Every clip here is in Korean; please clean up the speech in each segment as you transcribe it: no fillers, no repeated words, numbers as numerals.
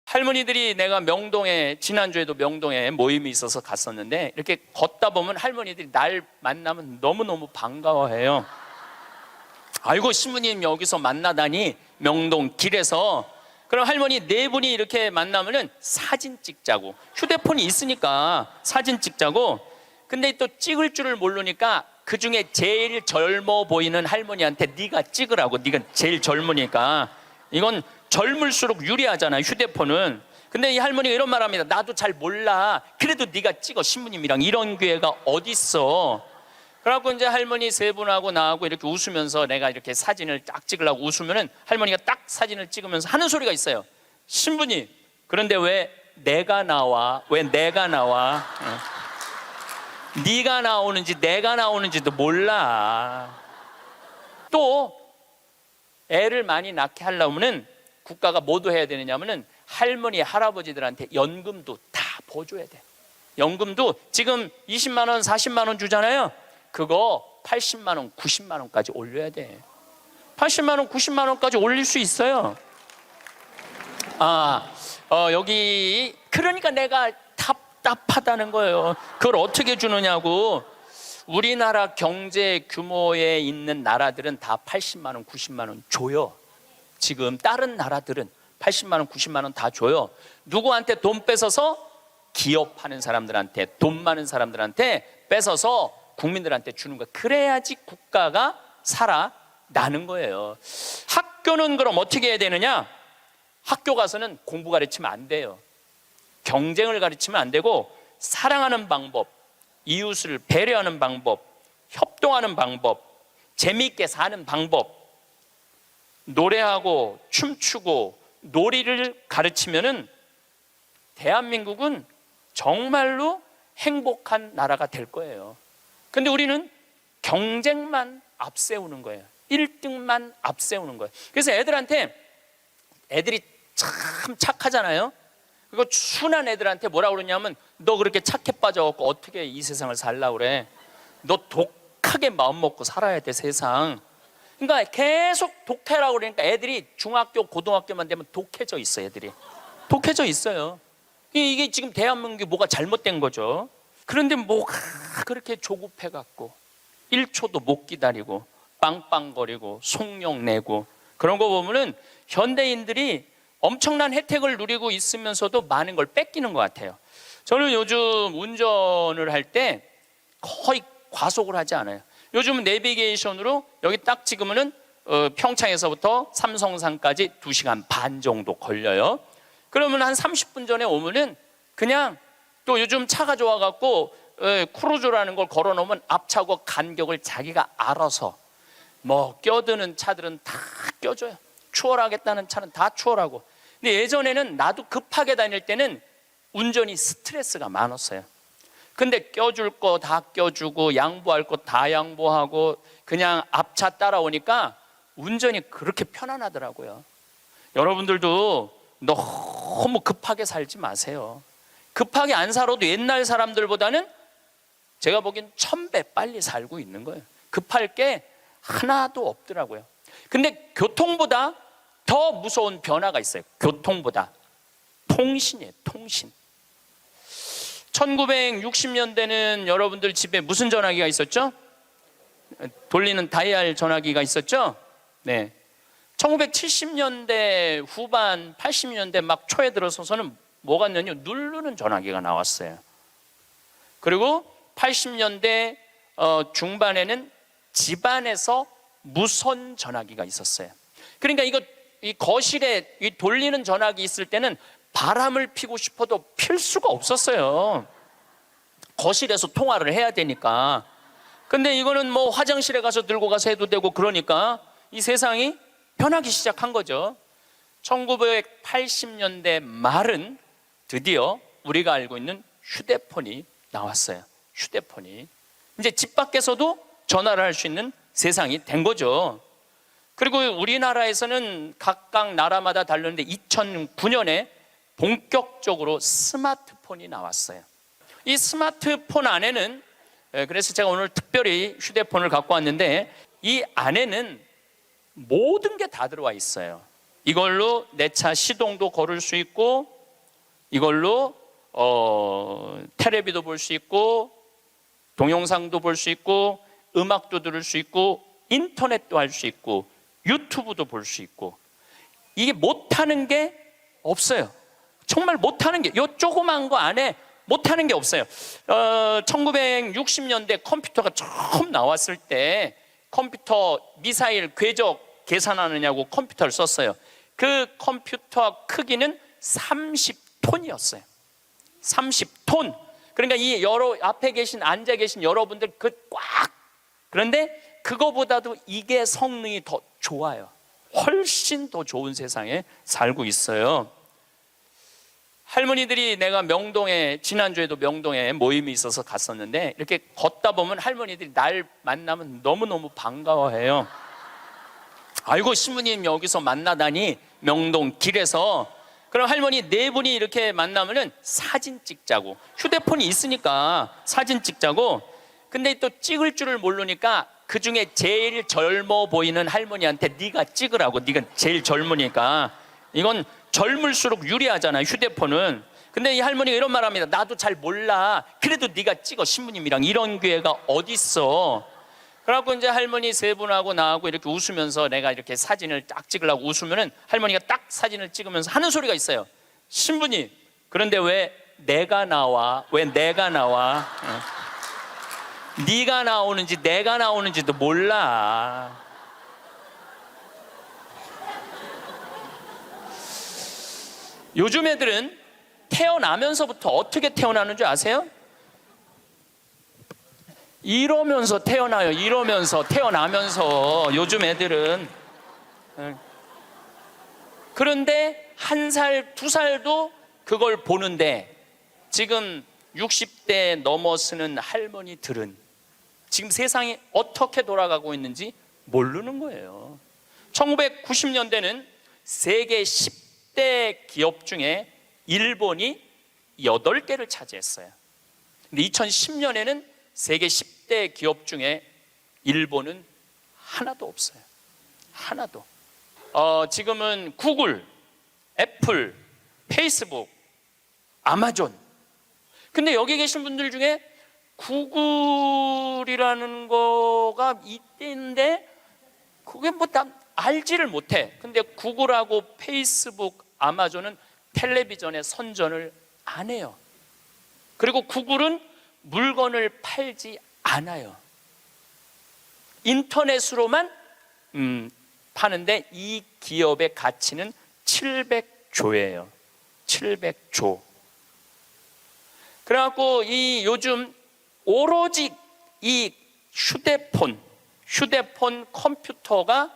할머니들이, 내가 명동에, 지난주에도 명동에 모임이 있어서 갔었는데, 이렇게 걷다 보면 할머니들이 날 만나면 너무너무 반가워해요. 아이고, 신부님 여기서 만나다니, 명동 길에서. 그럼 할머니 네 분이 이렇게 만나면은 사진 찍자고, 휴대폰이 있으니까 사진 찍자고. 근데 또 찍을 줄을 모르니까 그 중에 제일 젊어 보이는 할머니한테 네가 찍으라고, 네가 제일 젊으니까. 이건 젊을수록 유리하잖아요, 휴대폰은. 근데 이 할머니가 이런 말 합니다. 나도 잘 몰라, 그래도 네가 찍어, 신부님이랑. 이런 기회가 어딨어. 그래갖고 이제 할머니 세 분하고 나하고 이렇게 웃으면서, 내가 이렇게 사진을 딱 찍으려고 웃으면은 할머니가 딱 사진을 찍으면서 하는 소리가 있어요. 신부님, 그런데 왜 내가 나와? 왜 내가 나와? 네가 나오는지 내가 나오는지도 몰라. 또 애를 많이 낳게 하려면은 국가가 뭐도 해야 되느냐면은 할머니 할아버지들한테 연금도 다 보줘야 돼. 연금도 지금 20만 원 40만 원 주잖아요. 그거 80만 원 90만 원까지 올려야 돼. 80만 원 90만 원까지 올릴 수 있어요. 여기 그러니까 내가 답답하다는 거예요. 그걸 어떻게 주느냐고. 우리나라 경제 규모에 있는 나라들은 다 80만 원 90만 원 줘요. 지금 다른 나라들은 80만 원 90만 원 다 줘요. 누구한테 돈 뺏어서? 기업하는 사람들한테, 돈 많은 사람들한테 뺏어서 국민들한테 주는 거예요. 그래야지 국가가 살아나는 거예요. 학교는 그럼 어떻게 해야 되느냐? 학교 가서는 공부 가르치면 안 돼요. 경쟁을 가르치면 안 되고, 사랑하는 방법, 이웃을 배려하는 방법, 협동하는 방법, 재미있게 사는 방법, 노래하고 춤추고 놀이를 가르치면은 대한민국은 정말로 행복한 나라가 될 거예요. 근데 우리는 경쟁만 앞세우는 거예요. 1등만 앞세우는 거예요. 그래서 애들이 참 착하잖아요. 그리고 순한 애들한테 뭐라 그러냐면, 너 그렇게 착해 빠져갖고 어떻게 이 세상을 살려고 그래? 너 독하게 마음 먹고 살아야 돼, 세상. 그러니까 계속 독해라고 그러니까 애들이 중학교 고등학교만 되면 독해져 있어요. 애들이 독해져 있어요. 이게 지금 대한민국이 뭐가 잘못된 거죠. 그런데 뭐가 그렇게 조급해갖고 1초도 못 기다리고 빵빵거리고 속욕 내고 그런 거 보면은 현대인들이 엄청난 혜택을 누리고 있으면서도 많은 걸 뺏기는 것 같아요. 저는 요즘 운전을 할 때 거의 과속을 하지 않아요. 요즘은 내비게이션으로 여기 딱 찍으면은 평창에서부터 삼성산까지 2시간 반 정도 걸려요. 그러면 한 30분 전에 오면은 그냥, 또 요즘 차가 좋아갖고 크루즈라는 걸 걸어놓으면 앞차하고 간격을 자기가 알아서, 뭐 껴드는 차들은 다 껴줘요. 추월하겠다는 차는 다 추월하고. 근데 예전에는 나도 급하게 다닐 때는 운전이 스트레스가 많았어요. 근데 껴줄 거 다 껴주고 양보할 거 다 양보하고 그냥 앞차 따라오니까 운전이 그렇게 편안하더라고요. 여러분들도 너무 급하게 살지 마세요. 급하게 안 살아도 옛날 사람들보다는 제가 보기엔 1000배 빨리 살고 있는 거예요. 급할 게 하나도 없더라고요. 근데 교통보다 더 무서운 변화가 있어요. 교통보다 통신이에요. 통신. 1960년대는 여러분들 집에 무슨 전화기가 있었죠? 돌리는 다이얼 전화기가 있었죠? 네. 1970년대 후반 80년대 막 초에 들어서서는 뭐가 있냐면 누르는 전화기가 나왔어요. 그리고 80년대 중반에는 집안에서 무선 전화기가 있었어요. 그러니까 이 거실에 이 돌리는 전화기 있을 때는 바람을 피고 싶어도 필 수가 없었어요. 거실에서 통화를 해야 되니까. 근데 이거는 뭐 화장실에 가서 들고 가서 해도 되고, 그러니까 이 세상이 변하기 시작한 거죠. 1980년대 말은 드디어 우리가 알고 있는 휴대폰이 나왔어요. 휴대폰이 이제 집 밖에서도 전화를 할 수 있는 세상이 된 거죠. 그리고 우리나라에서는 각각 나라마다 다르는데 2009년에 본격적으로 스마트폰이 나왔어요. 이 스마트폰 안에는, 그래서 제가 오늘 특별히 휴대폰을 갖고 왔는데, 이 안에는 모든 게 다 들어와 있어요. 이걸로 내 차 시동도 걸을 수 있고, 이걸로 텔레비도 볼 수 있고 동영상도 볼 수 있고 음악도 들을 수 있고 인터넷도 할 수 있고 유튜브도 볼 수 있고, 이게 못하는 게 없어요. 정말 못하는 게, 요 조그만 거 안에 못하는 게 없어요. 1960년대 컴퓨터가 처음 나왔을 때 컴퓨터 미사일 궤적 계산하느냐고 컴퓨터를 썼어요. 그 컴퓨터 크기는 30톤이었어요. 30톤. 그러니까 이 앞에 앉아 계신 여러분들 그런데 그거보다도 이게 성능이 더 좋아요. 훨씬 더 좋은 세상에 살고 있어요. 할머니들이, 내가 명동에, 지난주에도 명동에 모임이 있어서 갔었는데, 이렇게 걷다 보면 할머니들이 날 만나면 너무너무 반가워해요. 아이고, 신부님 여기서 만나다니, 명동 길에서. 그럼 할머니 네 분이 이렇게 만나면은 사진 찍자고, 휴대폰이 있으니까 사진 찍자고. 근데 또 찍을 줄을 모르니까 그 중에 제일 젊어 보이는 할머니한테 네가 찍으라고, 네가 제일 젊으니까. 이건 젊을수록 유리하잖아요, 휴대폰은. 근데 이 할머니가 이런 말 합니다. 나도 잘 몰라, 그래도 네가 찍어, 신부님이랑. 이런 기회가 어딨어. 그래갖고 이제 할머니 세 분하고 나하고 이렇게 웃으면서 내가 이렇게 사진을 딱 찍으려고 웃으면은 할머니가 딱 사진을 찍으면서 하는 소리가 있어요. 신부님, 그런데 왜 내가 나와? 왜 내가 나와? 네가 나오는지 내가 나오는지도 몰라. 요즘 애들은 태어나면서부터 어떻게 태어나는 줄 아세요? 이러면서 태어나요. 이러면서, 태어나면서. 요즘 애들은. 그런데 1살, 2살도 그걸 보는데, 지금 60대 넘어서는 할머니들은 지금 세상이 어떻게 돌아가고 있는지 모르는 거예요. 1990년대는 세계 10대 기업 중에 일본이 8개를 차지했어요. 근데 2010년에는 세계 10대 기업 중에 일본은 하나도 없어요. 하나도. 지금은 구글, 애플, 페이스북, 아마존. 근데 여기 계신 분들 중에 구글이라는 거가 있는데 그게 뭐 다 알지를 못해. 근데 구글하고 페이스북, 아마존은 텔레비전에 선전을 안 해요. 그리고 구글은 물건을 팔지 않아요. 인터넷으로만 파는데 이 기업의 가치는 700조예요. 700조. 그래갖고 이 요즘 오로지 이 휴대폰 컴퓨터가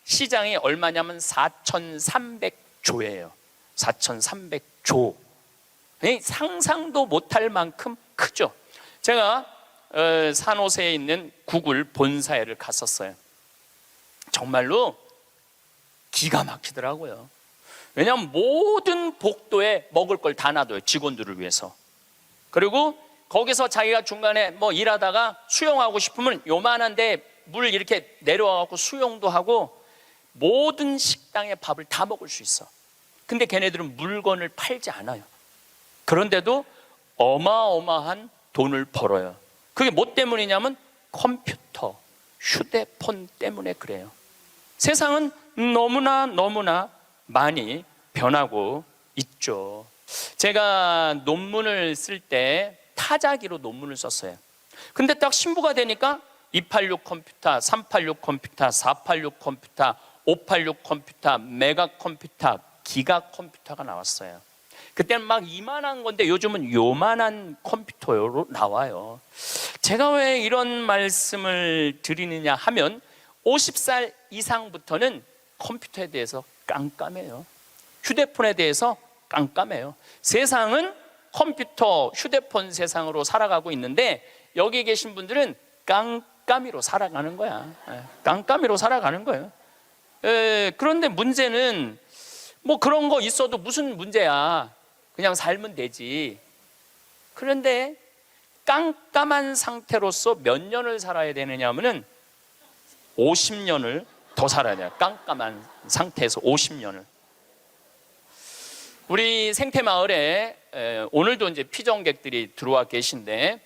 시장이 얼마냐면 4,300조예요. 4,300조. 상상도 못할 만큼 크죠. 제가 산호세에 있는 구글 본사에를 갔었어요. 정말로 기가 막히더라고요. 왜냐하면 모든 복도에 먹을 걸 다 놔둬요, 직원들을 위해서. 그리고 거기서 자기가 중간에 뭐 일하다가 수영하고 싶으면 요만한데 물 이렇게 내려와갖고 수영도 하고 모든 식당의 밥을 다 먹을 수 있어. 근데 걔네들은 물건을 팔지 않아요. 그런데도 어마어마한 돈을 벌어요. 그게 뭐 때문이냐면 컴퓨터, 휴대폰 때문에 그래요. 세상은 너무나 많이 변하고 있죠. 제가 논문을 쓸 때 타자기로 논문을 썼어요. 근데 딱 신부가 되니까 286 컴퓨터, 386 컴퓨터, 486 컴퓨터, 586 컴퓨터, 메가 컴퓨터, 기가 컴퓨터가 나왔어요. 그때는 막 이만한 건데 요즘은 요만한 컴퓨터로 나와요. 제가 왜 이런 말씀을 드리느냐 하면 50살 이상부터는 컴퓨터에 대해서 깜깜해요. 휴대폰에 대해서 깜깜해요. 세상은 컴퓨터, 휴대폰 세상으로 살아가고 있는데 여기 계신 분들은 깜깜이로 살아가는 거야. 깜깜이로 살아가는 거예요. 그런데 문제는 뭐 그런 거 있어도 무슨 문제야. 그냥 살면 되지. 그런데 깜깜한 상태로서 몇 년을 살아야 되느냐 하면은 50년을 더 살아야 돼요. 깜깜한 상태에서 50년을. 우리 생태마을에 오늘도 이제 피정객들이 들어와 계신데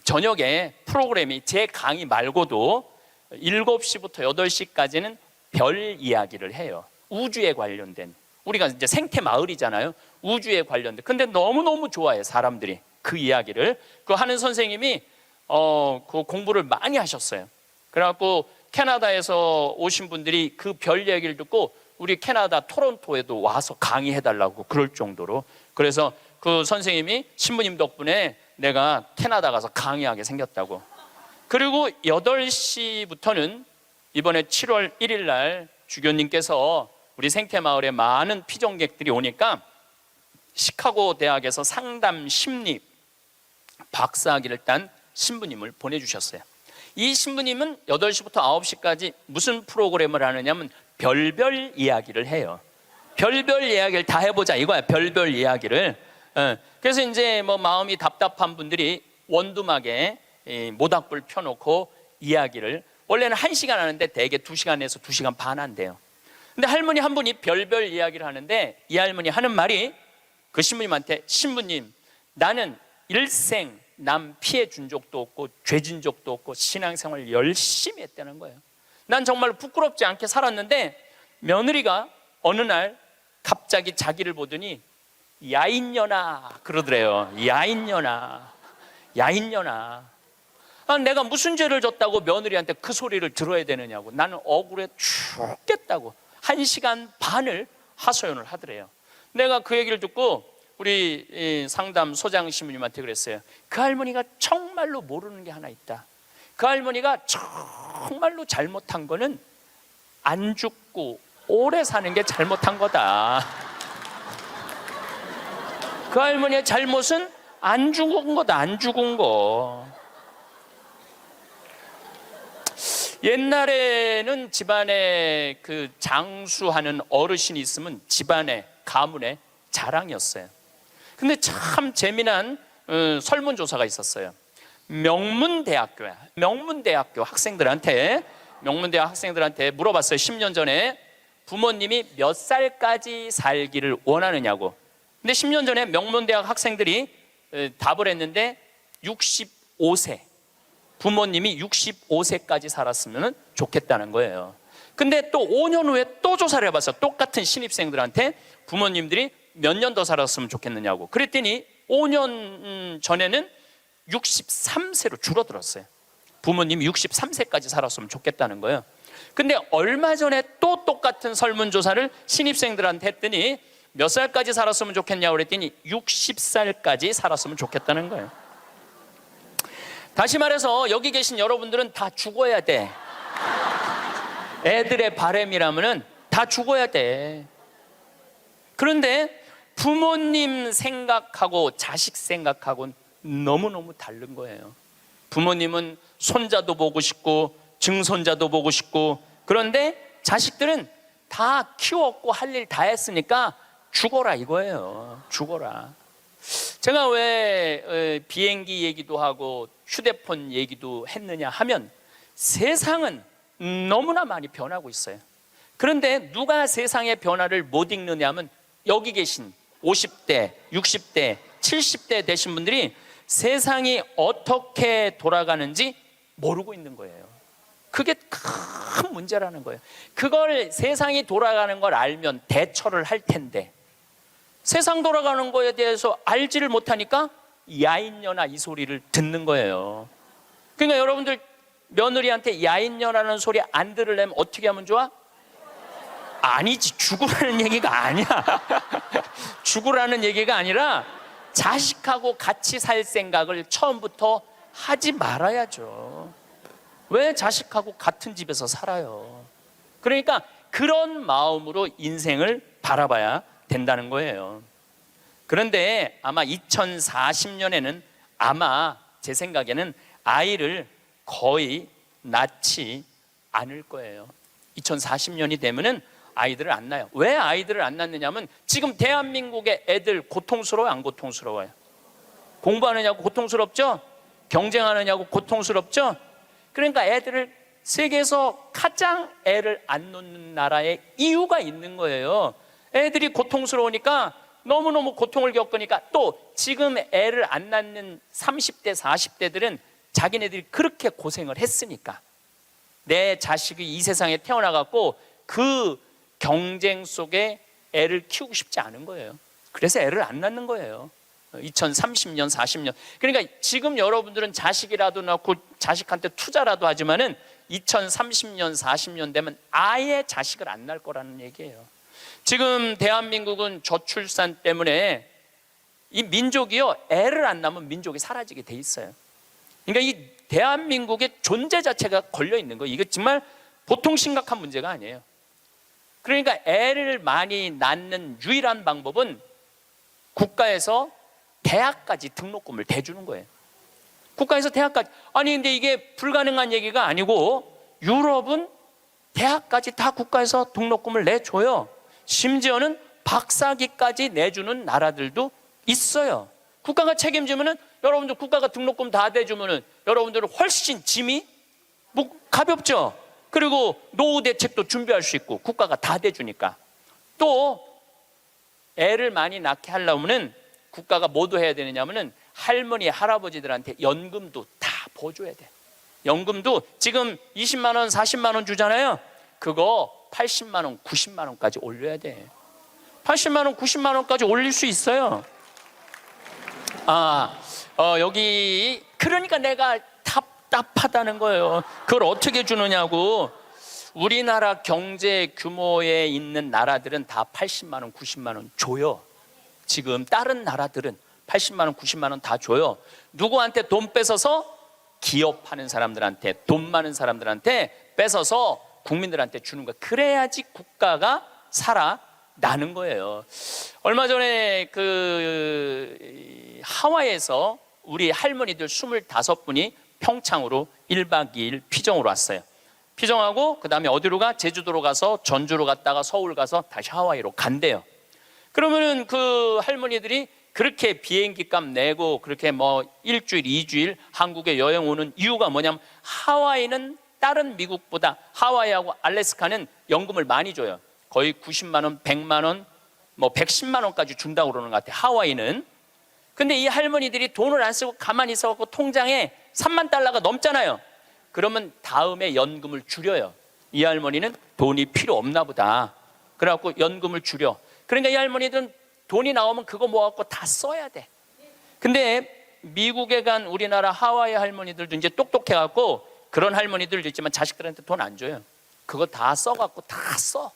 저녁에 프로그램이 제 강의 말고도 7시부터 8시까지는 별 이야기를 해요. 우주에 관련된, 우리가 이제 생태마을이잖아요. 우주에 관련된. 근데 너무너무 좋아해 사람들이 그 이야기를. 그 하는 선생님이 그 공부를 많이 하셨어요. 그래갖고 캐나다에서 오신 분들이 그 별 이야기를 듣고 우리 캐나다 토론토에도 와서 강의해달라고 그럴 정도로. 그래서 그 선생님이 신부님 덕분에 내가 캐나다 가서 강의하게 생겼다고. 그리고 8시부터는 이번에 7월 1일 날 주교님께서 우리 생태마을에 많은 피정객들이 오니까 시카고 대학에서 상담 심리 박사학위를 딴 신부님을 보내주셨어요. 이 신부님은 8시부터 9시까지 무슨 프로그램을 하느냐면 별별 이야기를 해요. 별별 이야기를 다 해보자 이거야. 별별 이야기를. 그래서 이제 뭐 마음이 답답한 분들이 원두막에 모닥불 펴놓고 이야기를, 원래는 1시간 하는데 대개 2시간에서 2시간 반 한대요. 근데 할머니 한 분이 별별 이야기를 하는데 이 할머니 하는 말이 그 신부님한테, 신부님 나는 일생 남 피해 준 적도 없고 죄진 적도 없고 신앙생활 열심히 했다는 거예요. 난 정말 부끄럽지 않게 살았는데 며느리가 어느 날 갑자기 자기를 보더니 야인년아 그러더래요. 야인년아, 야인년아. 내가 무슨 죄를 졌다고 며느리한테 그 소리를 들어야 되느냐고. 나는 억울해 죽겠다고 1시간 반을 하소연을 하더래요. 내가 그 얘기를 듣고 우리 상담 소장 신부님한테 그랬어요. 그 할머니가 정말로 모르는 게 하나 있다. 그 할머니가 정말로 잘못한 거는 안 죽고 오래 사는 게 잘못한 거다. 그 할머니의 잘못은 안 죽은 거다. 안 죽은 거. 옛날에는 집안에 그 장수하는 어르신이 있으면 집안에 가문의 자랑이었어요. 근데 참 재미난 설문조사가 있었어요. 명문대학교야. 명문대학교 학생들한테 물어봤어요. 10년 전에 부모님이 몇 살까지 살기를 원하느냐고. 근데 10년 전에 명문대학 학생들이 답을 했는데 65세. 부모님이 65세까지 살았으면 좋겠다는 거예요. 근데 또 5년 후에 또 조사를 해봤어요. 똑같은 신입생들한테 부모님들이 몇 년 더 살았으면 좋겠느냐고. 그랬더니 5년 전에는 63세로 줄어들었어요. 부모님이 63세까지 살았으면 좋겠다는 거예요. 근데 얼마 전에 또 똑같은 설문조사를 신입생들한테 했더니 몇 살까지 살았으면 좋겠냐고 그랬더니 60살까지 살았으면 좋겠다는 거예요. 다시 말해서 여기 계신 여러분들은 다 죽어야 돼. 애들의 바람이라면은 다 죽어야 돼. 그런데 부모님 생각하고 자식 생각하고는 너무너무 다른 거예요. 부모님은 손자도 보고 싶고 증손자도 보고 싶고, 그런데 자식들은 다 키웠고 할 일 다 했으니까 죽어라 이거예요. 죽어라. 제가 왜 비행기 얘기도 하고 휴대폰 얘기도 했느냐 하면 세상은 너무나 많이 변하고 있어요. 그런데 누가 세상의 변화를 못 읽느냐 하면 여기 계신 50대, 60대, 70대 되신 분들이 세상이 어떻게 돌아가는지 모르고 있는 거예요. 그게 큰 문제라는 거예요. 그걸 세상이 돌아가는 걸 알면 대처를 할 텐데 세상 돌아가는 거에 대해서 알지를 못하니까 야인년아 이 소리를 듣는 거예요. 그러니까 여러분들 며느리한테 야인년아라는 소리 안 들으려면 어떻게 하면 좋아? 아니지, 죽으라는 얘기가 아니야. 죽으라는 얘기가 아니라 자식하고 같이 살 생각을 처음부터 하지 말아야죠. 왜 자식하고 같은 집에서 살아요? 그러니까 그런 마음으로 인생을 바라봐야 된다는 거예요. 그런데 아마 2040년에는 아마 제 생각에는 아이를 거의 낳지 않을 거예요. 2040년이 되면은 아이들을 안 낳아요. 왜 아이들을 안 낳느냐면 지금 대한민국의 애들 고통스러워요, 안 고통스러워요? 공부하느냐고 고통스럽죠? 경쟁하느냐고 고통스럽죠? 그러니까 애들을 세계에서 가장 애를 안 놓는 나라에 이유가 있는 거예요. 애들이 고통스러우니까 너무너무 고통을 겪으니까 또 지금 애를 안 낳는 30대, 40대들은 자기네들이 그렇게 고생을 했으니까 내 자식이 이 세상에 태어나갖고 그 경쟁 속에 애를 키우고 싶지 않은 거예요. 그래서 애를 안 낳는 거예요. 2030년, 40년. 그러니까 지금 여러분들은 자식이라도 낳고 자식한테 투자라도 하지만은 2030년, 40년 되면 아예 자식을 안 낳을 거라는 얘기예요. 지금 대한민국은 저출산 때문에 이 민족이요, 애를 안 낳으면 민족이 사라지게 돼 있어요. 그러니까 이 대한민국의 존재 자체가 걸려 있는 거예요. 이게 정말 보통 심각한 문제가 아니에요. 그러니까 애를 많이 낳는 유일한 방법은 국가에서 대학까지 등록금을 대주는 거예요. 국가에서 대학까지. 아니 근데 이게 불가능한 얘기가 아니고 유럽은 대학까지 다 국가에서 등록금을 내줘요. 심지어는 박사학위까지 내주는 나라들도 있어요. 국가가 책임지면은 여러분들 국가가 등록금 다 대주면은 여러분들은 훨씬 짐이 가볍죠. 그리고 노후 대책도 준비할 수 있고 국가가 다 대주니까. 또 애를 많이 낳게 하려면은 국가가 뭐도 해야 되느냐면은 할머니 할아버지들한테 연금도 다 보줘야 돼. 연금도 지금 20만 원 40만 원 주잖아요. 그거 80만 원 90만 원까지 올려야 돼. 80만 원 90만 원까지 올릴 수 있어요. 여기 그러니까 내가 답답하다는 거예요. 그걸 어떻게 주느냐고. 우리나라 경제 규모에 있는 나라들은 다 80만 원 90만 원 줘요. 지금 다른 나라들은 80만 원 90만 원 다 줘요. 누구한테 돈 뺏어서? 기업하는 사람들한테, 돈 많은 사람들한테 뺏어서 국민들한테 주는 거예요. 그래야지 국가가 살아나는 거예요. 얼마 전에 하와이에서 우리 할머니들 25분이 평창으로 1박 2일 피정으로 왔어요. 피정하고 그 다음에 어디로 가? 제주도로 가서 전주로 갔다가 서울 가서 다시 하와이로 간대요. 그러면은 그 할머니들이 그렇게 비행기 값 내고 그렇게 일주일, 2주일 한국에 여행 오는 이유가 뭐냐면 하와이는 다른 미국보다 하와이하고 알래스카는 연금을 많이 줘요. 거의 90만 원, 100만 원, 110만 원까지 준다고 그러는 것 같아요. 하와이는. 근데 이 할머니들이 돈을 안 쓰고 가만히 있어갖고 통장에 3만 달러가 넘잖아요. 그러면 다음에 연금을 줄여요. 이 할머니는 돈이 필요 없나 보다. 그래갖고 연금을 줄여. 그러니까 이 할머니들은 돈이 나오면 그거 모아갖고 다 써야 돼. 근데 미국에 간 우리나라 하와이 할머니들도 이제 똑똑해갖고 그런 할머니들도 있지만 자식들한테 돈 안 줘요. 그거 다 써갖고 다 써.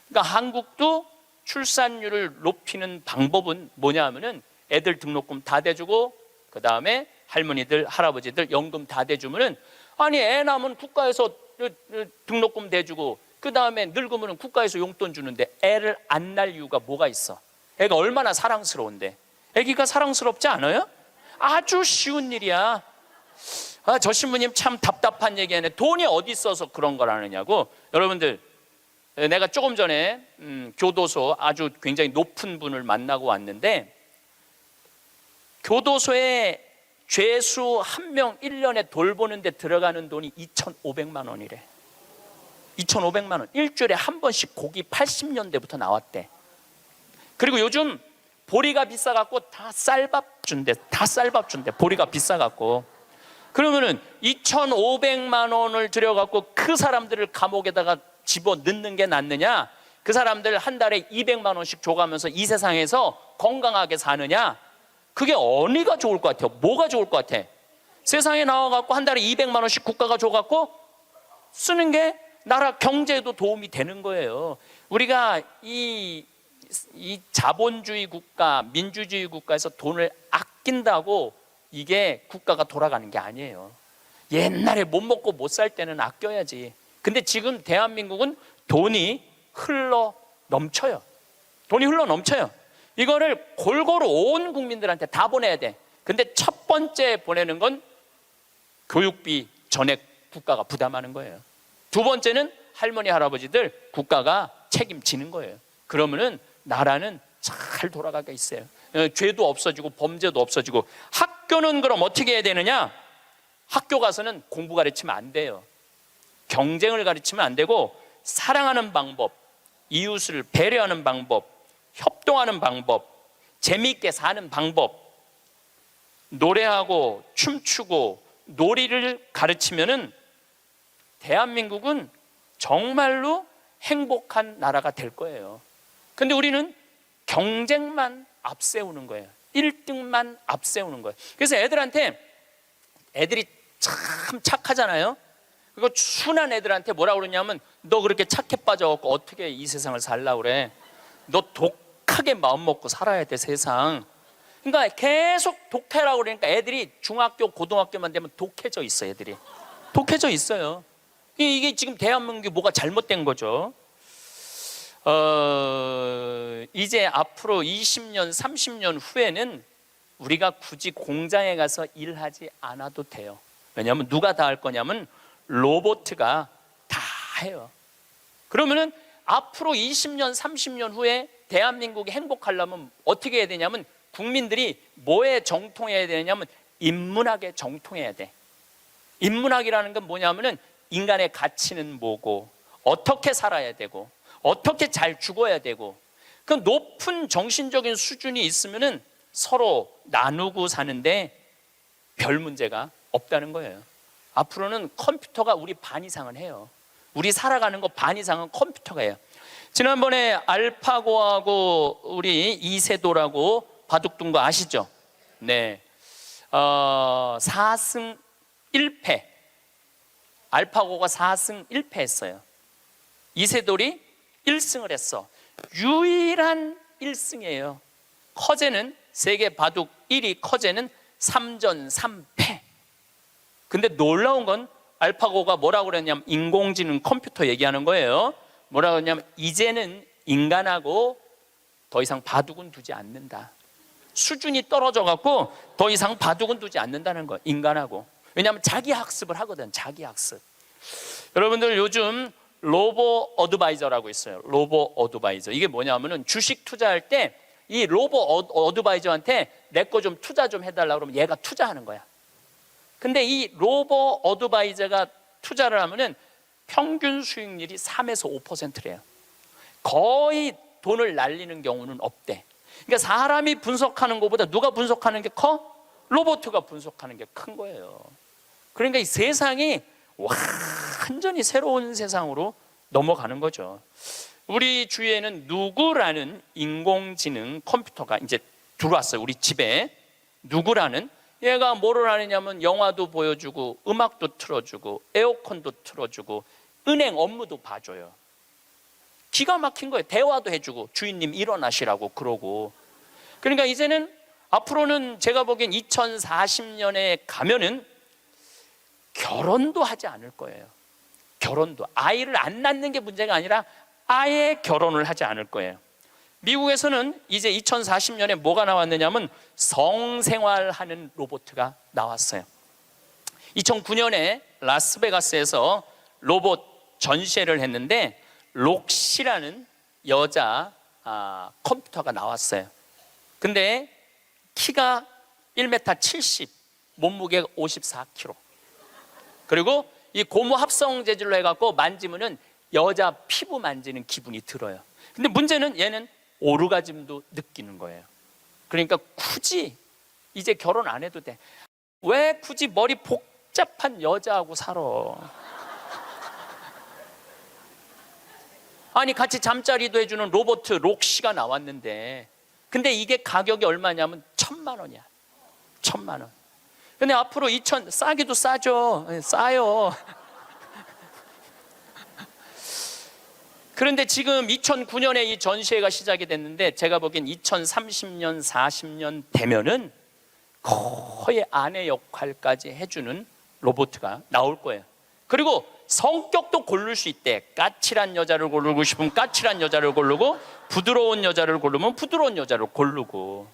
그러니까 한국도 출산율을 높이는 방법은 뭐냐 하면은 애들 등록금 다 대주고 그 다음에 할머니들 할아버지들 연금 다 대주면은 아니 애 낳으면 국가에서 등록금 대주고 그 다음에 늙으면 국가에서 용돈 주는데 애를 안 낳을 이유가 뭐가 있어? 애가 얼마나 사랑스러운데. 애기가 사랑스럽지 않아요? 아주 쉬운 일이야. 저 신부님 참 답답한 얘기하네. 돈이 어디 있어서 그런 걸 하느냐고. 여러분들 내가 조금 전에 교도소 아주 굉장히 높은 분을 만나고 왔는데 교도소에 죄수 한 명 1년에 돌보는 데 들어가는 돈이 2,500만 원이래. 2,500만 원. 일주일에 한 번씩 고기 80년대부터 나왔대. 그리고 요즘 보리가 비싸갖고 다 쌀밥 준대. 보리가 비싸갖고. 그러면은 2,500만 원을 들여갖고 그 사람들을 감옥에다가 집어 넣는 게 낫느냐? 그 사람들 한 달에 200만 원씩 줘가면서 이 세상에서 건강하게 사느냐? 그게 어디가 좋을 것 같아요? 뭐가 좋을 것 같아? 세상에 나와갖고 한 달에 200만 원씩 국가가 줘갖고 쓰는 게 나라 경제에도 도움이 되는 거예요. 우리가 이 자본주의 국가, 민주주의 국가에서 돈을 아낀다고 이게 국가가 돌아가는 게 아니에요. 옛날에 못 먹고 못 살 때는 아껴야지. 근데 지금 대한민국은 돈이 흘러 넘쳐요. 이거를 골고루 온 국민들한테 다 보내야 돼. 근데 첫 번째 보내는 건 교육비 전액 국가가 부담하는 거예요. 두 번째는 할머니 할아버지들 국가가 책임지는 거예요. 그러면은 나라는 잘 돌아가게 있어요. 죄도 없어지고 범죄도 없어지고. 학교는 그럼 어떻게 해야 되느냐? 학교 가서는 공부 가르치면 안 돼요. 경쟁을 가르치면 안 되고 사랑하는 방법, 이웃을 배려하는 방법, 협동하는 방법, 재미있게 사는 방법, 노래하고 춤추고 놀이를 가르치면은 대한민국은 정말로 행복한 나라가 될 거예요. 근데 우리는 경쟁만 앞세우는 거예요. 1등만 앞세우는 거예요. 그래서 애들이 참 착하잖아요. 그리고 순한 애들한테 뭐라고 그러냐면, 너 그렇게 착해 빠져갖고 어떻게 이 세상을 살라고 그래? 너 독하게 마음 먹고 살아야 돼, 세상. 그러니까 계속 독해라고 그러니까 애들이 중학교, 고등학교만 되면 독해져 있어. 애들이 독해져 있어요. 이게 지금 대한민국이 뭐가 잘못된 거죠. 이제 앞으로 20년, 30년 후에는 우리가 굳이 공장에 가서 일하지 않아도 돼요. 왜냐하면 누가 다 할 거냐면 로봇가 다 해요. 그러면은 앞으로 20년, 30년 후에 대한민국이 행복하려면 어떻게 해야 되냐면, 국민들이 뭐에 정통해야 되냐면 인문학에 정통해야 돼. 인문학이라는 건 뭐냐면은 인간의 가치는 뭐고, 어떻게 살아야 되고, 어떻게 잘 죽어야 되고, 그 높은 정신적인 수준이 있으면은 서로 나누고 사는데 별 문제가 없다는 거예요. 앞으로는 컴퓨터가 우리 반 이상은 해요. 우리 살아가는 거 반 이상은 컴퓨터가 해요. 지난번에 알파고하고 우리 이세돌하고 바둑둔 거 아시죠? 네. 4승 1패. 알파고가 4승 1패 했어요. 이세돌이 1승을 했어. 유일한 1승이에요. 커제는 세계 바둑 1위 커제는 3전 3패. 근데 놀라운 건 알파고가 뭐라고 그랬냐면, 인공지능 컴퓨터 얘기하는 거예요. 뭐라고 했냐면, 이제는 인간하고 더 이상 바둑은 두지 않는다. 수준이 떨어져 갖고 더 이상 바둑은 두지 않는다는 거예요, 인간하고. 왜냐하면 자기 학습을 하거든. 자기 학습. 여러분들 요즘 로보 어드바이저라고 있어요. 로보 어드바이저. 이게 뭐냐면은 주식 투자할 때 이 로보 어드바이저한테 내 거 좀 투자 좀 해달라고 그러면 얘가 투자하는 거야. 근데 이 로보 어드바이저가 투자를 하면은 평균 수익률이 3에서 5%래요. 거의 돈을 날리는 경우는 없대. 그러니까 사람이 분석하는 것보다 누가 분석하는 게 커? 로봇가 분석하는 게 큰 거예요. 그러니까 이 세상이 완전히 새로운 세상으로 넘어가는 거죠. 우리 주위에는 누구라는 인공지능 컴퓨터가 이제 들어왔어요. 우리 집에. 누구라는, 얘가 뭐를 하느냐면 영화도 보여주고 음악도 틀어주고 에어컨도 틀어주고 은행 업무도 봐줘요. 기가 막힌 거예요. 대화도 해주고 주인님 일어나시라고 그러고. 그러니까 이제는 앞으로는 제가 보기엔 2040년에 가면은 결혼도 하지 않을 거예요. 결혼도. 아이를 안 낳는 게 문제가 아니라 아예 결혼을 하지 않을 거예요. 미국에서는 이제 2040년에 뭐가 나왔느냐면 성생활하는 로봇가 나왔어요. 2009년에 라스베가스에서 로봇 전시회를 했는데 록시라는 여자 컴퓨터가 나왔어요. 근데 키가 1m 70, 몸무게가 54kg. 그리고 이 고무 합성 재질로 해갖고 만지면은 여자 피부 만지는 기분이 들어요. 근데 문제는 얘는 오르가즘도 느끼는 거예요. 그러니까 굳이 이제 결혼 안 해도 돼. 왜 굳이 머리 복잡한 여자하고 살아? 아니 같이 잠자리도 해주는 로봇 록시가 나왔는데, 근데 이게 가격이 얼마냐면 1,000만 원이야. 1,000만 원. 근데 앞으로 싸기도 싸죠. 싸요. 그런데 지금 2009년에 이 전시회가 시작이 됐는데 제가 보기엔 2030년, 40년 되면은 거의 아내 역할까지 해주는 로봇가 나올 거예요. 그리고 성격도 고를 수 있대. 까칠한 여자를 고르고 싶으면 까칠한 여자를 고르고, 부드러운 여자를 고르면 부드러운 여자를 고르고.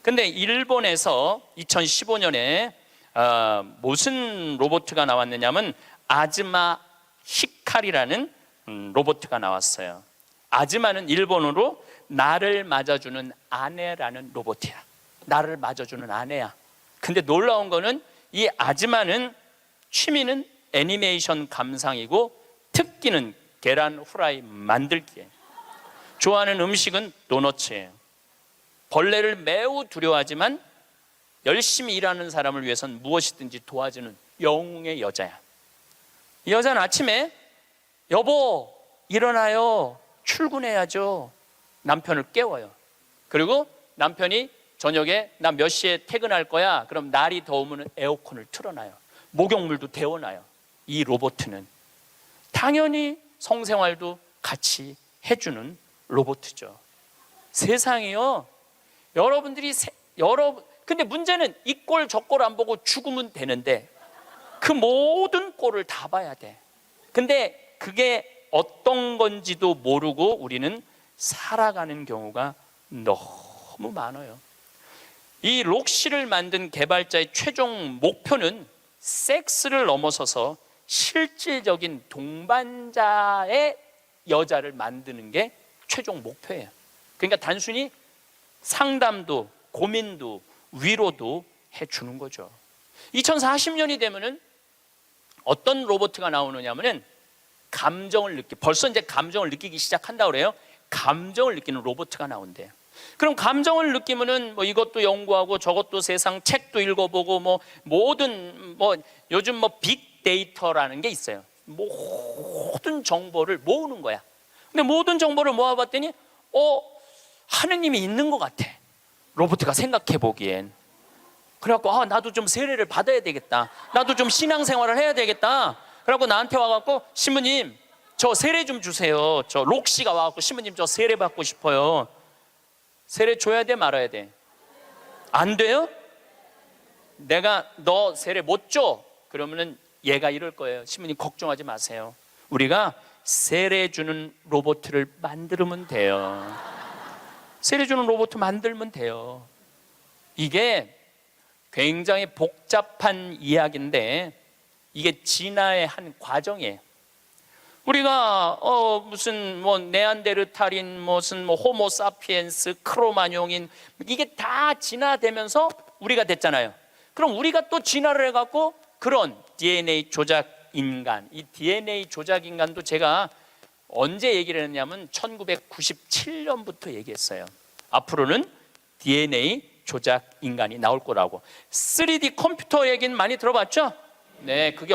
근데 일본에서 2015년에 무슨 로봇가 나왔느냐면 아즈마 히카리라는 로봇가 나왔어요. 아즈마는 일본어로 나를 맞아주는 아내라는 로봇이야. 나를 맞아주는 아내야. 근데 놀라운 거는 이 아즈마는 취미는 애니메이션 감상이고 특기는 계란 후라이 만들기예요. 좋아하는 음식은 도너츠예요. 벌레를 매우 두려워하지만 열심히 일하는 사람을 위해서는 무엇이든지 도와주는 영웅의 여자야. 이 여자는 아침에 여보 일어나요, 출근해야죠. 남편을 깨워요. 그리고 남편이 저녁에 나 몇 시에 퇴근할 거야. 그럼 날이 더우면 에어컨을 틀어놔요. 목욕물도 데워놔요. 이 로봇은 당연히 성생활도 같이 해주는 로봇이죠. 세상이요, 여러분들이 근데 문제는 이 꼴 저 꼴 안 보고 죽으면 되는데 그 모든 꼴을 다 봐야 돼. 근데 그게 어떤 건지도 모르고 우리는 살아가는 경우가 너무 많아요. 이 록시를 만든 개발자의 최종 목표는 섹스를 넘어서서 실질적인 동반자의 여자를 만드는 게 최종 목표예요. 그러니까 단순히 상담도 고민도 위로도 해주는 거죠. 2040년이 되면은 어떤 로봇가 나오느냐면은 벌써 이제 감정을 느끼기 시작한다고 그래요. 감정을 느끼는 로봇가 나온대요. 그럼 감정을 느끼면은 뭐 이것도 연구하고 저것도 세상 책도 읽어보고 뭐 모든 요즘 빅데이터라는 게 있어요. 모든 정보를 모으는 거야. 근데 모든 정보를 모아봤더니 하느님이 있는 것 같아. 로봇가 생각해 보기엔. 그래갖고 나도 좀 세례를 받아야 되겠다. 나도 좀 신앙생활을 해야 되겠다. 그래갖고 나한테 와갖고 신부님 저 세례 좀 주세요. 저 록시가 와갖고 신부님 저 세례 받고 싶어요. 세례 줘야 돼 말아야 돼? 안 돼요? 내가 너 세례 못 줘? 그러면은 얘가 이럴 거예요. 신부님 걱정하지 마세요. 우리가 세례 주는 로봇을 만들면 돼요. 세례 주는 로봇 만들면 돼요. 이게 굉장히 복잡한 이야기인데 이게 진화의 한 과정이에요. 우리가 무슨 네안데르탈인 무슨 호모사피엔스 크로마뇽인 이게 다 진화되면서 우리가 됐잖아요. 그럼 우리가 또 진화를 해갖고 그런 DNA 조작 인간, 이 DNA 조작 인간도 제가 언제 얘기를 했냐면 1997년부터 얘기했어요. 앞으로는 DNA 조작 인간이 나올 거라고. 3D 컴퓨터 얘기는 많이 들어봤죠? 네, 그게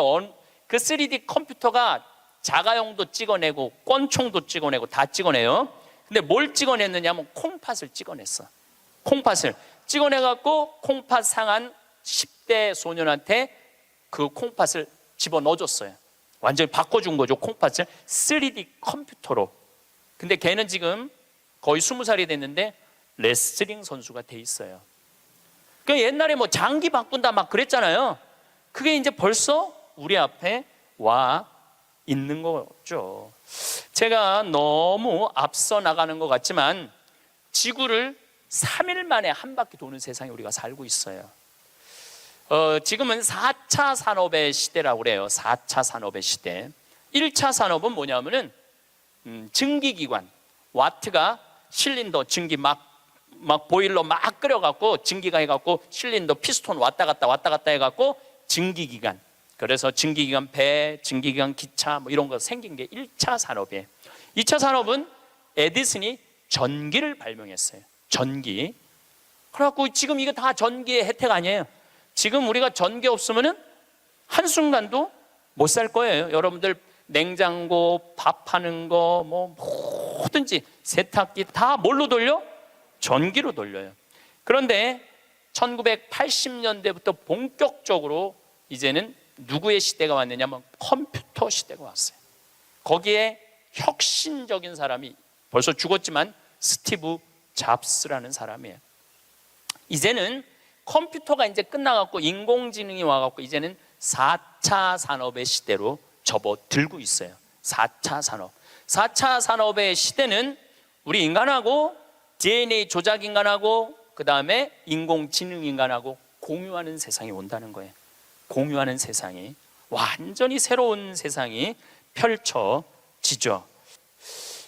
그 3D 컴퓨터가 자가용도 찍어내고 권총도 찍어내고 다 찍어내요. 근데 뭘 찍어냈느냐면 콩팥을 찍어냈어. 콩팥을 찍어내갖고 콩팥 상한 10대 소년한테 그 콩팥을 집어넣어줬어요. 완전히 바꿔준 거죠. 콩팥을 3D 컴퓨터로. 근데 걔는 지금 거의 20살이 됐는데 레슬링 선수가 돼 있어요. 그 옛날에 장기 바꾼다 막 그랬잖아요. 그게 이제 벌써 우리 앞에 와 있는 거죠. 제가 너무 앞서 나가는 것 같지만 지구를 3일 만에 한 바퀴 도는 세상에 우리가 살고 있어요. 지금은 4차 산업의 시대라고 그래요. 4차 산업의 시대. 1차 산업은 뭐냐면은 증기기관, 와트가 실린더 증기 막 보일러 막 끓여갖고 증기가 해갖고 실린더 피스톤 왔다 갔다 해갖고 증기기관. 그래서 증기기관 배, 증기기관 기차 이런 거 생긴 게 1차 산업이에요. 2차 산업은 에디슨이 전기를 발명했어요. 전기. 그래갖고 지금 이거 다 전기의 혜택 아니에요. 지금 우리가 전기 없으면은 한순간도 못 살 거예요. 여러분들 냉장고, 밥하는 거, 뭐든지 세탁기 다 뭘로 돌려? 전기로 돌려요. 그런데 1980년대부터 본격적으로 이제는 누구의 시대가 왔느냐면 컴퓨터 시대가 왔어요. 거기에 혁신적인 사람이 벌써 죽었지만 스티브 잡스라는 사람이에요. 이제는 컴퓨터가 이제 끝나갖고 인공지능이 와갖고 이제는 4차 산업의 시대로 접어들고 있어요. 4차 산업. 4차 산업의 시대는 우리 인간하고 DNA 조작 인간하고 그 다음에 인공지능 인간하고 공유하는 세상이 온다는 거예요. 공유하는 세상이, 완전히 새로운 세상이 펼쳐지죠.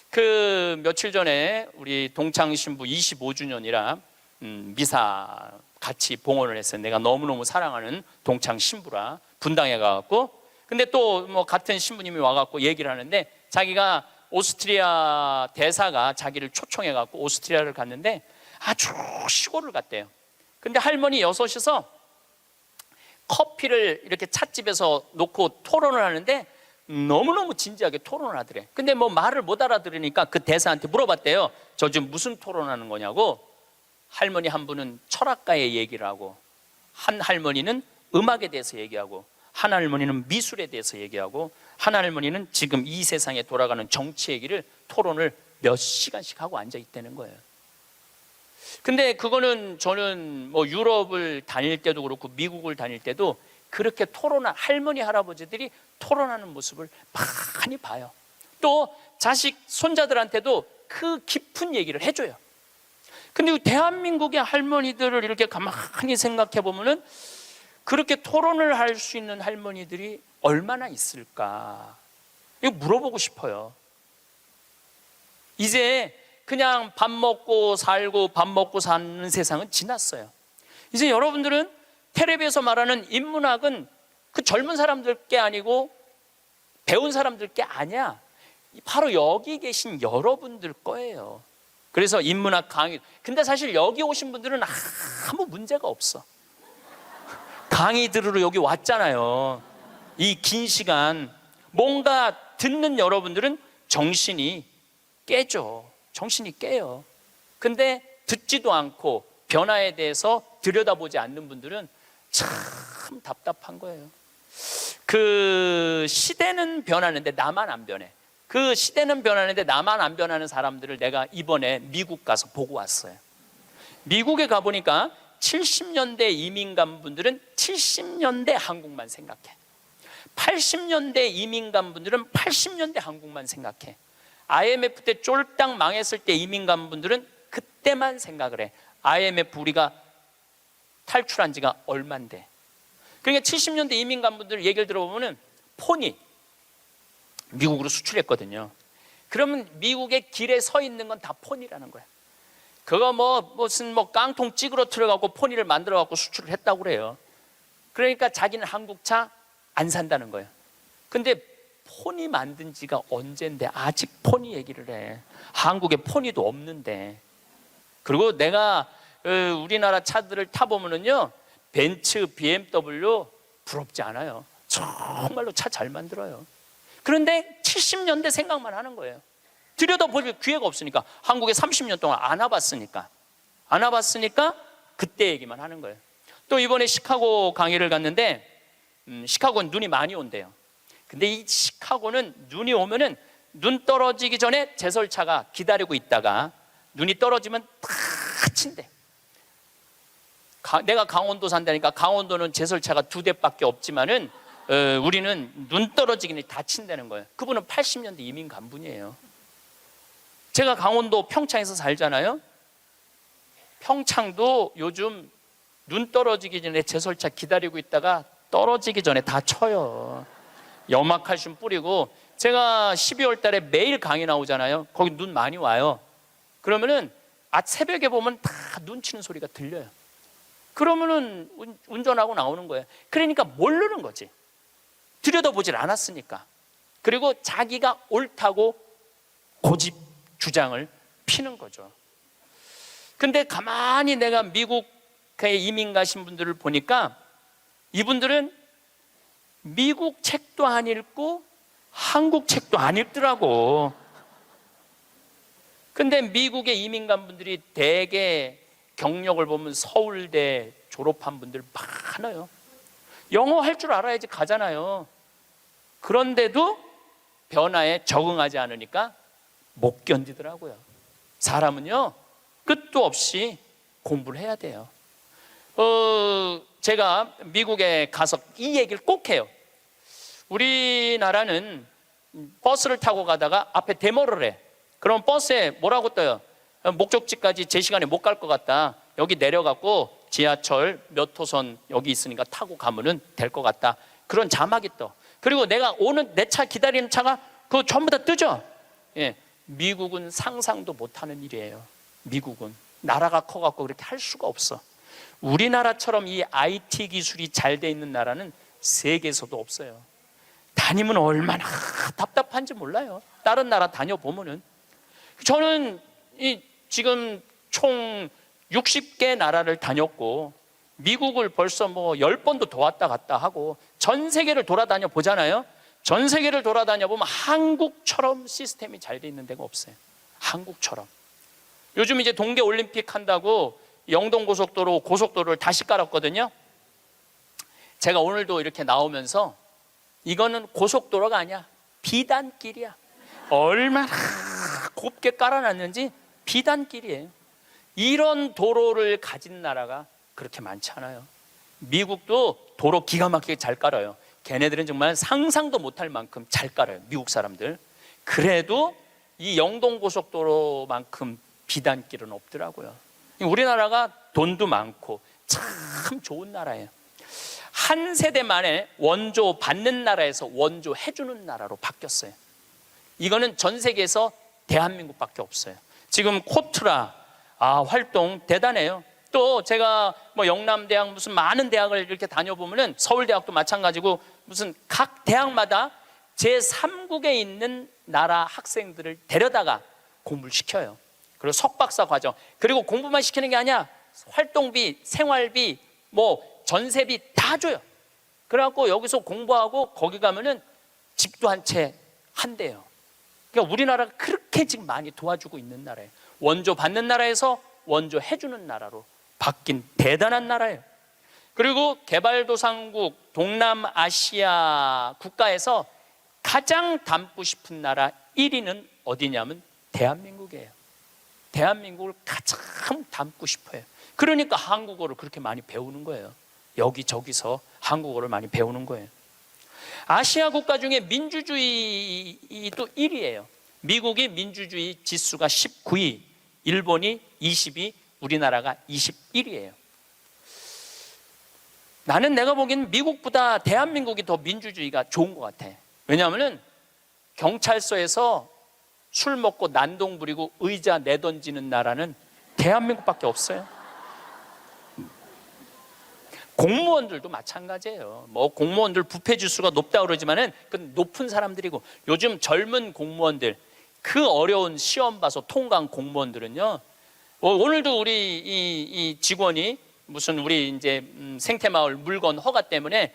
그 며칠 전에 우리 동창 신부 25주년이라 미사 같이 봉헌을 했어요. 내가 너무너무 사랑하는 동창 신부라 분당에 가갖고, 근데 또 같은 신부님이 와갖고 얘기를 하는데 자기가 오스트리아 대사가 자기를 초청해갖고 오스트리아를 갔는데 아주 시골을 갔대요. 근데 할머니 여섯이서 커피를 이렇게 찻집에서 놓고 토론을 하는데 너무너무 진지하게 토론을 하더래. 근데 뭐 말을 못 알아들으니까 그 대사한테 물어봤대요. 저 지금 무슨 토론하는 거냐고. 할머니 한 분은 철학가의 얘기를 하고, 한 할머니는 음악에 대해서 얘기하고, 한 할머니는 미술에 대해서 얘기하고, 한 할머니는 지금 이 세상에 돌아가는 정치 얘기를 토론을 몇 시간씩 하고 앉아 있다는 거예요. 근데 그거는 저는 뭐 유럽을 다닐 때도 그렇고 미국을 다닐 때도 그렇게 토론한 할머니 할아버지들이 토론하는 모습을 많이 봐요. 또 자식 손자들한테도 그 깊은 얘기를 해줘요. 근데 대한민국의 할머니들을 이렇게 가만히 생각해 보면은 그렇게 토론을 할 수 있는 할머니들이 얼마나 있을까? 이거 물어보고 싶어요. 이제 그냥 밥 먹고 살고 밥 먹고 사는 세상은 지났어요. 이제 여러분들은 텔레비에서 말하는 인문학은 그 젊은 사람들 게 아니고 배운 사람들 게 아니야. 바로 여기 계신 여러분들 거예요. 그래서 인문학 강의, 근데 사실 여기 오신 분들은 아무 문제가 없어. 강의 들으러 여기 왔잖아요. 이 긴 시간 뭔가 듣는 여러분들은 정신이 깨죠. 정신이 깨요. 근데 듣지도 않고 변화에 대해서 들여다보지 않는 분들은 참 답답한 거예요. 그 시대는 변하는데 나만 안 변해. 그 시대는 변하는데 나만 안 변하는 사람들을 내가 이번에 미국 가서 보고 왔어요. 미국에 가보니까 70년대 이민 간 분들은 70년대 한국만 생각해. 80년대 이민 간 분들은 80년대 한국만 생각해. IMF 때 쫄딱 망했을 때 이민 간 분들은 그때만 생각을 해. IMF 우리가 탈출한 지가 얼만데. 그러니까 70년대 이민 간 분들 얘기를 들어보면 폰이 미국으로 수출했거든요. 그러면 미국의 길에 서 있는 건 다 폰이라는 거야. 그거 무슨 깡통 찌그러뜨려 갖고 폰이를 만들어 갖고 수출을 했다고 그래요. 그러니까 자기는 한국차 안 산다는 거예요. 근데 폰이 만든 지가 언젠데 아직 폰이 얘기를 해. 한국에 폰이도 없는데. 그리고 내가 우리나라 차들을 타보면은요, 벤츠, BMW 부럽지 않아요. 정말로 차 잘 만들어요. 그런데 70년대 생각만 하는 거예요. 들여다볼 기회가 없으니까. 한국에 30년 동안 안 와봤으니까 그때 얘기만 하는 거예요. 또 이번에 시카고 강의를 갔는데 시카고는 눈이 많이 온대요. 근데 이 시카고는 눈이 오면은 눈 떨어지기 전에 제설차가 기다리고 있다가 눈이 떨어지면 다 친대. 내가 강원도 산다니까 강원도는 제설차가 2대밖에 없지만은 우리는 눈 떨어지기 전에 다 친다는 거예요. 그분은 80년대 이민 간 분이에요. 제가 강원도 평창에서 살잖아요. 평창도 요즘 눈 떨어지기 전에 제설차 기다리고 있다가 떨어지기 전에 다 쳐요. 염화칼슘 뿌리고. 제가 12월 달에 매일 강의 나오잖아요. 거기 눈 많이 와요. 그러면은 새벽에 보면 다 눈 치는 소리가 들려요. 그러면은 운전하고 나오는 거예요. 그러니까 모르는 거지. 들여다보질 않았으니까. 그리고 자기가 옳다고 고집 주장을 피는 거죠. 근데 가만히 내가 미국에 이민 가신 분들을 보니까 이분들은 미국 책도 안 읽고 한국 책도 안 읽더라고. 근데 미국에 이민 간 분들이 대개 경력을 보면 서울대 졸업한 분들 많아요. 영어 할 줄 알아야지 가잖아요. 그런데도 변화에 적응하지 않으니까 못 견디더라고요. 사람은요, 끝도 없이 공부를 해야 돼요. 제가 미국에 가서 이 얘기를 꼭 해요. 우리나라는 버스를 타고 가다가 앞에 데모를 해. 그럼 버스에 뭐라고 떠요? 목적지까지 제 시간에 못 갈 것 같다. 여기 내려갖고 지하철 몇 호선 여기 있으니까 타고 가면은 될 것 같다. 그런 자막이 떠. 그리고 내가 오는 내 차 기다리는 차가 그거 전부 다 뜨죠. 예. 미국은 상상도 못하는 일이에요. 미국은 나라가 커갖고 그렇게 할 수가 없어. 우리나라처럼 이 IT 기술이 잘 돼 있는 나라는 세계에서도 없어요. 다니면 얼마나 답답한지 몰라요. 다른 나라 다녀보면은. 저는 지금 총 60개 나라를 다녔고 미국을 벌써 뭐 10번도 더 왔다 갔다 하고 전 세계를 돌아다녀 보잖아요. 전 세계를 돌아다녀 보면 한국처럼 시스템이 잘 돼 있는 데가 없어요. 한국처럼. 요즘 이제 동계 올림픽 한다고 영동고속도로, 고속도로를 다시 깔았거든요. 제가 오늘도 이렇게 나오면서 이거는 고속도로가 아니야. 비단길이야. 얼마나 곱게 깔아놨는지 비단길이에요. 이런 도로를 가진 나라가 그렇게 많지 않아요. 미국도 도로 기가 막히게 잘 깔아요. 걔네들은 정말 상상도 못할 만큼 잘 깔아요. 미국 사람들. 그래도 이 영동고속도로만큼 비단길은 없더라고요. 우리나라가 돈도 많고 참 좋은 나라예요. 한 세대 만에 원조 받는 나라에서 원조 해주는 나라로 바뀌었어요. 이거는 전 세계에서 대한민국밖에 없어요. 지금 코트라 활동 대단해요. 또 제가 뭐 영남대학 무슨 많은 대학을 이렇게 다녀보면은 서울대학도 마찬가지고 무슨 각 대학마다 제3국에 있는 나라 학생들을 데려다가 공부를 시켜요. 그리고 석박사 과정, 그리고 공부만 시키는 게 아니야. 활동비, 생활비, 뭐 전세비 다 줘요. 그래갖고 여기서 공부하고 거기 가면은 집도 한 채 한대요. 그러니까 우리나라가 그렇게 지금 많이 도와주고 있는 나라예요. 원조 받는 나라에서 원조 해주는 나라로 바뀐 대단한 나라예요. 그리고 개발도상국 동남아시아 국가에서 가장 닮고 싶은 나라 1위는 어디냐면 대한민국이에요. 대한민국을 가장 닮고 싶어요. 그러니까 한국어를 그렇게 많이 배우는 거예요. 여기저기서 한국어를 많이 배우는 거예요. 아시아 국가 중에 민주주의도 1위예요. 미국이 민주주의 지수가 19위, 일본이 20위, 우리나라가 21위예요. 나는 내가 보기엔 미국보다 대한민국이 더 민주주의가 좋은 것 같아. 왜냐하면 경찰서에서 술 먹고 난동 부리고 의자 내던지는 나라는 대한민국밖에 없어요. 공무원들도 마찬가지예요. 뭐 공무원들 부패 지수가 높다 그러지만은 그 높은 사람들이고, 요즘 젊은 공무원들 그 어려운 시험 봐서 통과한 공무원들은요. 오늘도 우리 이 직원이 무슨 우리 이제 생태마을 물건 허가 때문에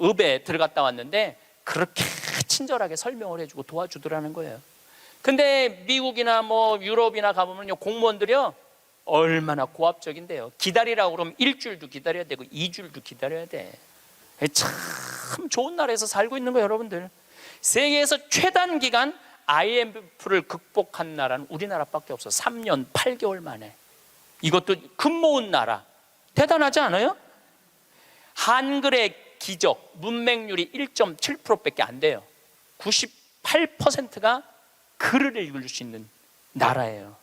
읍에 들어갔다 왔는데 그렇게 친절하게 설명을 해주고 도와주더라는 거예요. 근데 미국이나 뭐 유럽이나 가보면요, 공무원들이요 얼마나 고압적인데요. 기다리라고 그러면 일주일도 기다려야 되고 2주일도 기다려야 돼. 참 좋은 나라에서 살고 있는 거예요, 여러분들. 세계에서 최단 기간 IMF를 극복한 나라는 우리나라밖에 없어. 3년 8개월 만에. 이것도 금 모은 나라. 대단하지 않아요? 한글의 기적, 문맹률이 1.7%밖에 안 돼요. 98%가 글을 읽을 수 있는 나라예요.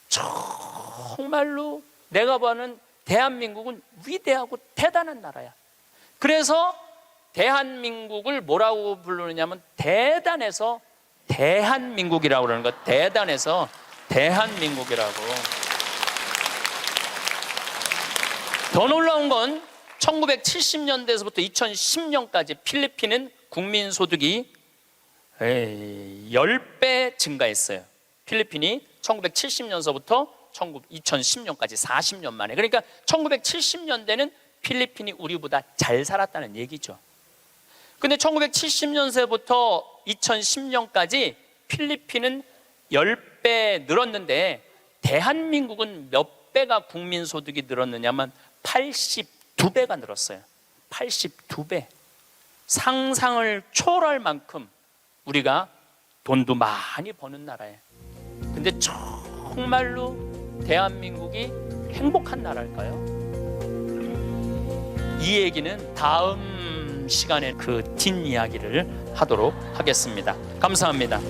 정말로 내가 보는 대한민국은 위대하고 대단한 나라야. 그래서 대한민국을 뭐라고 부르느냐면 대단해서 대한민국이라고 그러는 거야. 대단해서 대한민국이라고. 더 놀라운 건 1970년대에서부터 2010년까지 필리핀은 국민소득이 10배 증가했어요. 필리핀이 1970년서부터 2010년까지 40년 만에. 그러니까 1970년대는 필리핀이 우리보다 잘 살았다는 얘기죠. 근데 1970년서부터 2010년까지 필리핀은 10배 늘었는데 대한민국은 몇 배가 국민소득이 늘었느냐면 82배가 늘었어요. 82배. 상상을 초월할 만큼 우리가 돈도 많이 버는 나라예요. 근데 정말로 대한민국이 행복한 나라일까요? 이 얘기는 다음 시간에 그 뒷이야기를 하도록 하겠습니다. 감사합니다.